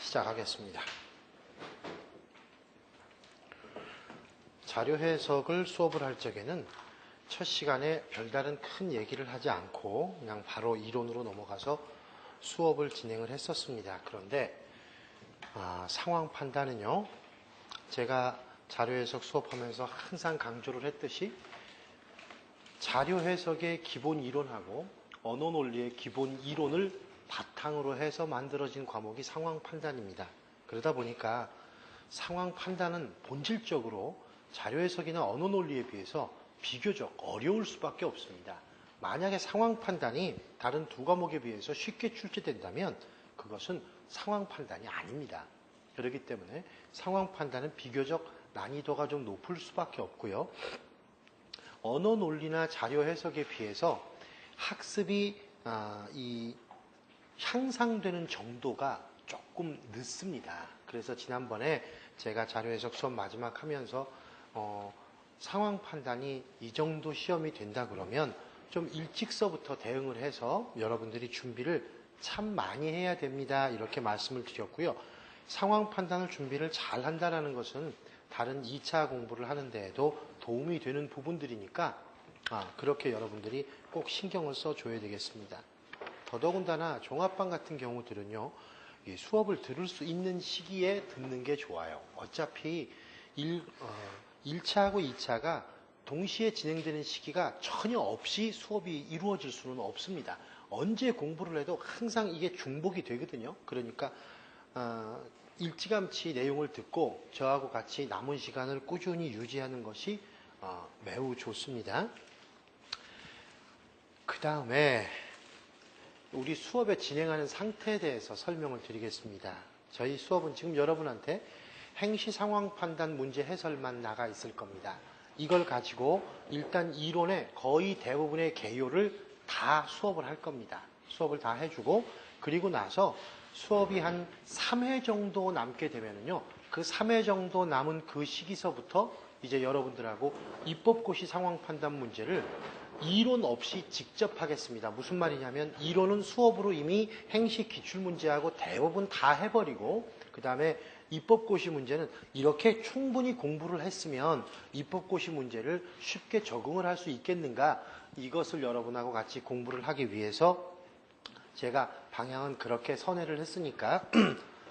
시작하겠습니다. 자료 해석을 수업을 할 적에는 첫 시간에 별다른 큰 얘기를 하지 않고 그냥 바로 이론으로 넘어가서 수업을 진행을 했었습니다. 그런데 상황 판단은요, 제가 자료 해석 수업하면서 항상 강조를 했듯이 자료 해석의 기본 이론하고 언어 논리의 기본 이론을 바탕으로 해서 만들어진 과목이 상황 판단입니다. 그러다 보니까 상황 판단은 본질적으로 자료 해석이나 언어 논리에 비해서 비교적 어려울 수밖에 없습니다. 만약에 상황 판단이 다른 두 과목에 비해서 쉽게 출제된다면 그것은 상황 판단이 아닙니다. 그렇기 때문에 상황 판단은 비교적 난이도가 좀 높을 수밖에 없고요. 언어 논리나 자료 해석에 비해서 학습이 향상되는 정도가 조금 늦습니다. 그래서 지난번에 제가 자료 해석 수업 마지막 하면서 상황 판단이 이 정도 시험이 된다 그러면 좀 일찍서부터 대응을 해서 여러분들이 준비를 참 많이 해야 됩니다. 이렇게 말씀을 드렸고요. 상황 판단을 준비를 잘 한다는 것은 다른 2차 공부를 하는 데에도 도움이 되는 부분들이니까 그렇게 여러분들이 꼭 신경을 써줘야 되겠습니다. 더더군다나 종합반 같은 경우들은요, 수업을 들을 수 있는 시기에 듣는 게 좋아요. 어차피 1차하고 2차가 동시에 진행되는 시기가 전혀 없이 수업이 이루어질 수는 없습니다. 언제 공부를 해도 항상 이게 중복이 되거든요. 그러니까 일찌감치 내용을 듣고 저하고 같이 남은 시간을 꾸준히 유지하는 것이 매우 좋습니다. 그 다음에 우리 수업에 진행하는 상태에 대해서 설명을 드리겠습니다. 저희 수업은 지금 여러분한테 행시 상황 판단 문제 해설만 나가 있을 겁니다. 이걸 가지고 일단 이론의 거의 대부분의 개요를 다 수업을 할 겁니다. 수업을 다 해주고 그리고 나서 수업이 한 3회 정도 남게 되면은요, 그 3회 정도 남은 그 시기서부터 이제 여러분들하고 입법고시 상황 판단 문제를 이론 없이 직접 하겠습니다. 무슨 말이냐면 이론은 수업으로 이미 행시 기출문제하고 대부분 다 해버리고 그 다음에 입법고시 문제는 이렇게 충분히 공부를 했으면 입법고시 문제를 쉽게 적응을 할 수 있겠는가, 이것을 여러분하고 같이 공부를 하기 위해서 제가 방향은 그렇게 선회를 했으니까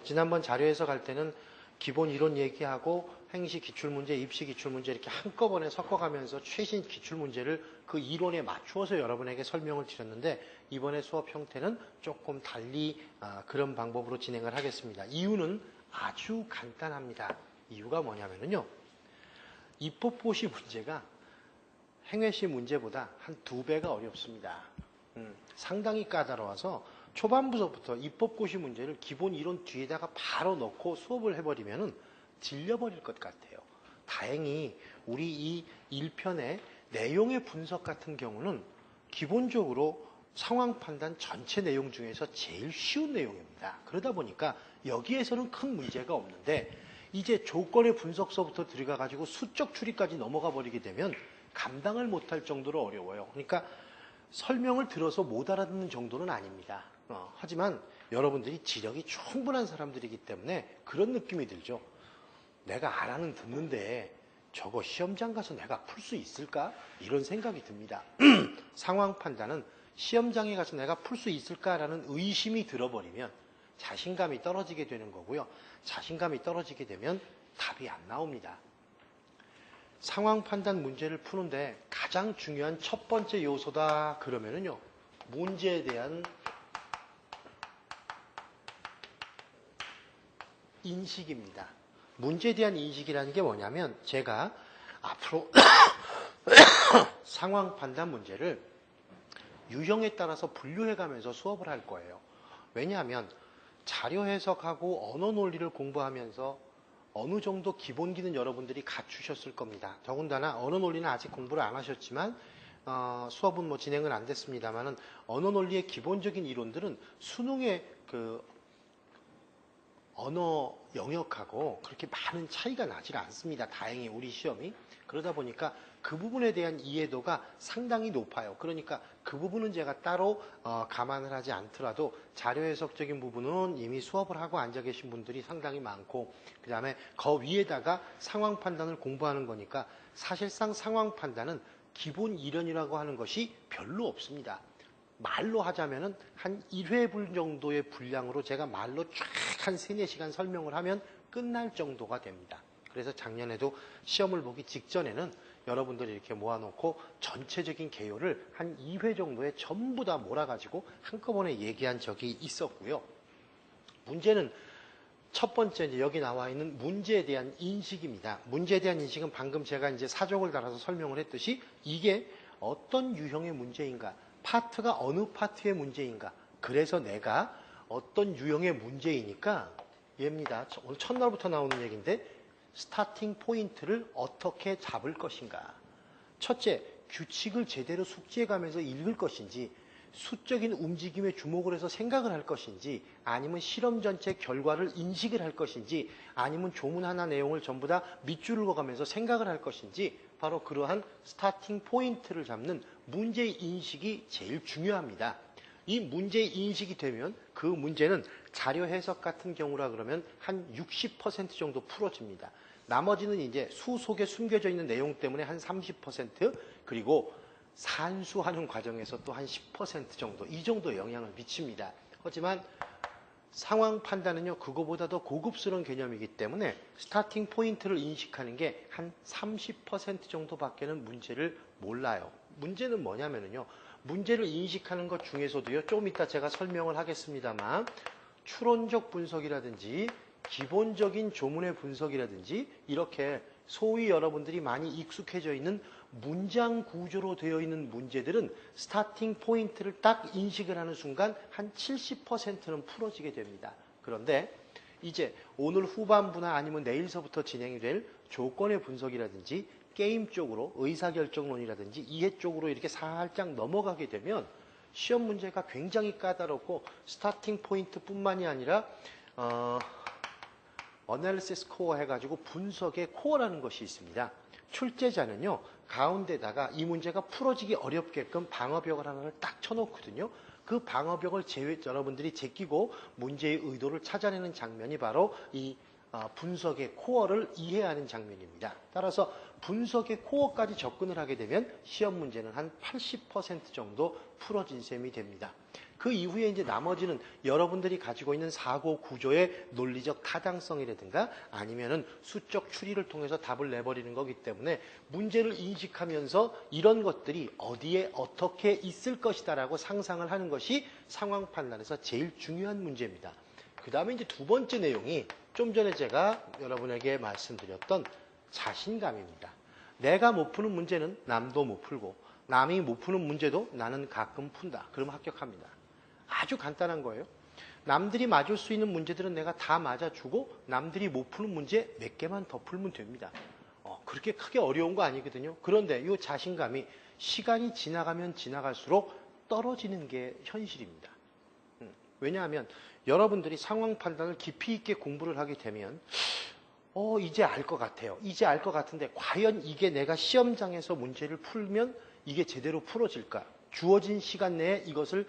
지난번 자료 해석할 때는 기본 이론 얘기하고 행시 기출문제, 입시 기출문제 이렇게 한꺼번에 섞어가면서 최신 기출문제를 그 이론에 맞추어서 여러분에게 설명을 드렸는데 이번에 수업 형태는 조금 달리 그런 방법으로 진행을 하겠습니다. 이유는 아주 간단합니다. 이유가 뭐냐면요, 입법고시 문제가 행외시 문제보다 한 2배가 어렵습니다. 상당히 까다로워서 초반부서부터 입법고시 문제를 기본 이론 뒤에다가 바로 넣고 수업을 해버리면 질려버릴 것 같아요. 다행히 우리 이 1편의 내용의 분석 같은 경우는 기본적으로 상황 판단 전체 내용 중에서 제일 쉬운 내용입니다. 그러다 보니까 여기에서는 큰 문제가 없는데 이제 조건의 분석서부터 들어가가지고 수적 추리까지 넘어가 버리게 되면 감당을 못할 정도로 어려워요. 그러니까 설명을 들어서 못 알아듣는 정도는 아닙니다. 하지만 여러분들이 지력이 충분한 사람들이기 때문에 그런 느낌이 들죠. 내가 알아는 듣는데 저거 시험장 가서 내가 풀 수 있을까? 이런 생각이 듭니다. 상황 판단은 시험장에 가서 내가 풀 수 있을까라는 의심이 들어버리면 자신감이 떨어지게 되는 거고요. 자신감이 떨어지게 되면 답이 안 나옵니다. 상황 판단 문제를 푸는데 가장 중요한 첫 번째 요소다 그러면은요, 문제에 대한 인식입니다. 문제에 대한 인식이라는 게 뭐냐면 제가 앞으로 상황 판단 문제를 유형에 따라서 분류해가면서 수업을 할 거예요. 왜냐하면 자료 해석하고 언어 논리를 공부하면서 어느 정도 기본기는 여러분들이 갖추셨을 겁니다. 더군다나 언어 논리는 아직 공부를 안 하셨지만 수업은 뭐 진행은 안 됐습니다만은 언어 논리의 기본적인 이론들은 수능의 그 언어 영역하고 그렇게 많은 차이가 나질 않습니다. 다행히 우리 시험이. 그러다 보니까 그 부분에 대한 이해도가 상당히 높아요. 그러니까 그 부분은 제가 따로 감안을 하지 않더라도 자료 해석적인 부분은 이미 수업을 하고 앉아 계신 분들이 상당히 많고, 그 다음에 그 위에다가 상황 판단을 공부하는 거니까 사실상 상황 판단은 기본 이론이라고 하는 것이 별로 없습니다. 말로 하자면은 한 1회분 정도의 분량으로 제가 말로 쫙 한 3, 4시간 설명을 하면 끝날 정도가 됩니다. 그래서 작년에도 시험을 보기 직전에는 여러분들이 이렇게 모아놓고 전체적인 개요를 한 2회 정도에 전부 다 몰아가지고 한꺼번에 얘기한 적이 있었고요. 문제는 첫 번째 이제 여기 나와 있는 문제에 대한 인식입니다. 문제에 대한 인식은 방금 제가 이제 사족을 달아서 설명을 했듯이 이게 어떤 유형의 문제인가, 파트가 어느 파트의 문제인가, 그래서 내가 어떤 유형의 문제이니까 얘입니다. 오늘 첫날부터 나오는 얘기인데 스타팅 포인트를 어떻게 잡을 것인가. 첫째, 규칙을 제대로 숙지해가면서 읽을 것인지, 수적인 움직임에 주목을 해서 생각을 할 것인지, 아니면 실험 전체 결과를 인식을 할 것인지, 아니면 조문 하나 내용을 전부 다 밑줄을 그어가면서 생각을 할 것인지, 바로 그러한 스타팅 포인트를 잡는 문제 인식이 제일 중요합니다. 이 문제 인식이 되면 그 문제는 자료 해석 같은 경우라 그러면 한 60% 정도 풀어집니다. 나머지는 이제 수 속에 숨겨져 있는 내용 때문에 한 30%, 그리고 산수하는 과정에서 또 한 10% 정도, 이 정도 영향을 미칩니다. 하지만 상황 판단은요, 그거보다 더 고급스러운 개념이기 때문에 스타팅 포인트를 인식하는 게 한 30% 정도밖에는 문제를 몰라요. 문제는 뭐냐면요, 문제를 인식하는 것 중에서도요, 좀 이따 제가 설명을 하겠습니다만, 추론적 분석이라든지 기본적인 조문의 분석이라든지 이렇게 소위 여러분들이 많이 익숙해져 있는 문장 구조로 되어 있는 문제들은 스타팅 포인트를 딱 인식을 하는 순간 한 70%는 풀어지게 됩니다. 그런데 이제 오늘 후반부나 아니면 내일서부터 진행이 될 조건의 분석이라든지 게임 쪽으로 의사결정론이라든지 이해 쪽으로 이렇게 살짝 넘어가게 되면 시험 문제가 굉장히 까다롭고 스타팅 포인트뿐만이 아니라 어널리시스 코어 해가지고 분석의 코어라는 것이 있습니다. 출제자는요, 가운데다가 이 문제가 풀어지기 어렵게끔 방어벽을 하나를 딱 쳐놓거든요. 그 방어벽을 여러분들이 제끼고 문제의 의도를 찾아내는 장면이 바로 이 분석의 코어를 이해하는 장면입니다. 따라서 분석의 코어까지 접근을 하게 되면 시험 문제는 한 80% 정도 풀어진 셈이 됩니다. 그 이후에 이제 나머지는 여러분들이 가지고 있는 사고 구조의 논리적 타당성이라든가 아니면은 수적 추리를 통해서 답을 내버리는 거기 때문에 문제를 인식하면서 이런 것들이 어디에 어떻게 있을 것이다라고 상상을 하는 것이 상황 판단에서 제일 중요한 문제입니다. 그 다음에 이제 두 번째 내용이 좀 전에 제가 여러분에게 말씀드렸던 자신감입니다. 내가 못 푸는 문제는 남도 못 풀고 남이 못 푸는 문제도 나는 가끔 푼다. 그러면 합격합니다. 아주 간단한 거예요. 남들이 맞을 수 있는 문제들은 내가 다 맞아주고 남들이 못 푸는 문제 몇 개만 더 풀면 됩니다. 그렇게 크게 어려운 거 아니거든요. 그런데 이 자신감이 시간이 지나가면 지나갈수록 떨어지는 게 현실입니다. 왜냐하면 여러분들이 상황 판단을 깊이 있게 공부를 하게 되면 이제 알 것 같아요. 이제 알 것 같은데 과연 이게 내가 시험장에서 문제를 풀면 이게 제대로 풀어질까? 주어진 시간 내에 이것을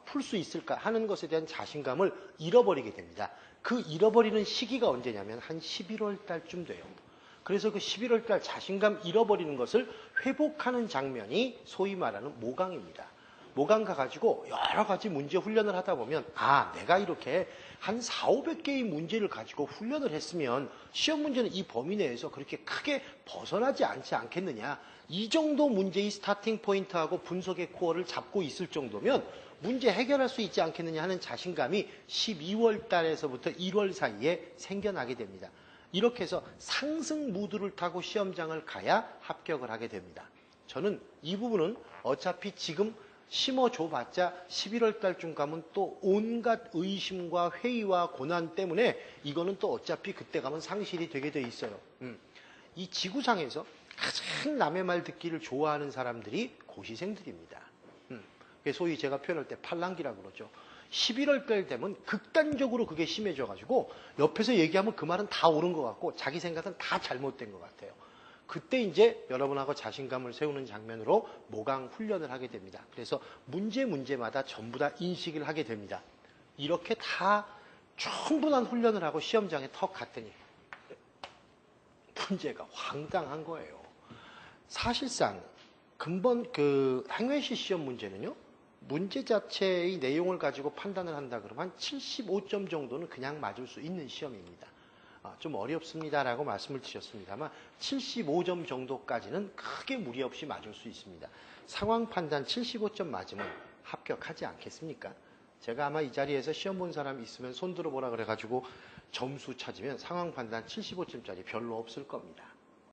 풀 수 있을까 하는 것에 대한 자신감을 잃어버리게 됩니다. 그 잃어버리는 시기가 언제냐면 한 11월 달쯤 돼요. 그래서 그 11월 달 자신감 잃어버리는 것을 회복하는 장면이 소위 말하는 모강입니다. 모강 가가지고 여러 가지 문제 훈련을 하다 보면 내가 이렇게 한 4,500개의 문제를 가지고 훈련을 했으면 시험 문제는 이 범위 내에서 그렇게 크게 벗어나지 않지 않겠느냐. 이 정도 문제의 스타팅 포인트하고 분석의 코어를 잡고 있을 정도면 문제 해결할 수 있지 않겠느냐 하는 자신감이 12월 달에서부터 1월 사이에 생겨나게 됩니다. 이렇게 해서 상승 무드를 타고 시험장을 가야 합격을 하게 됩니다. 저는 이 부분은 어차피 지금 심어줘봤자 11월 달쯤 가면 또 온갖 의심과 회의와 고난 때문에 이거는 또 어차피 그때 가면 상실이 되게 돼 있어요. 이 지구상에서 가장 남의 말 듣기를 좋아하는 사람들이 고시생들입니다. 소위 제가 표현할 때 팔랑귀라고 그러죠. 11월 달 되면 극단적으로 그게 심해져가지고 옆에서 얘기하면 그 말은 다 옳은 것 같고 자기 생각은 다 잘못된 것 같아요. 그때 이제 여러분하고 자신감을 세우는 장면으로 모강 훈련을 하게 됩니다. 그래서 문제마다 전부 다 인식을 하게 됩니다. 이렇게 다 충분한 훈련을 하고 시험장에 턱 갔더니 문제가 황당한 거예요. 사실상 근본 그 행외시 시험 문제는요, 문제 자체의 내용을 가지고 판단을 한다 그러면 한 75점 정도는 그냥 맞을 수 있는 시험입니다. 좀 어렵습니다라고 말씀을 드렸습니다만 75점 정도까지는 크게 무리 없이 맞을 수 있습니다. 상황 판단 75점 맞으면 합격하지 않겠습니까? 제가 아마 이 자리에서 시험 본 사람 있으면 손 들어보라 그래가지고 점수 찾으면 상황 판단 75점짜리 별로 없을 겁니다.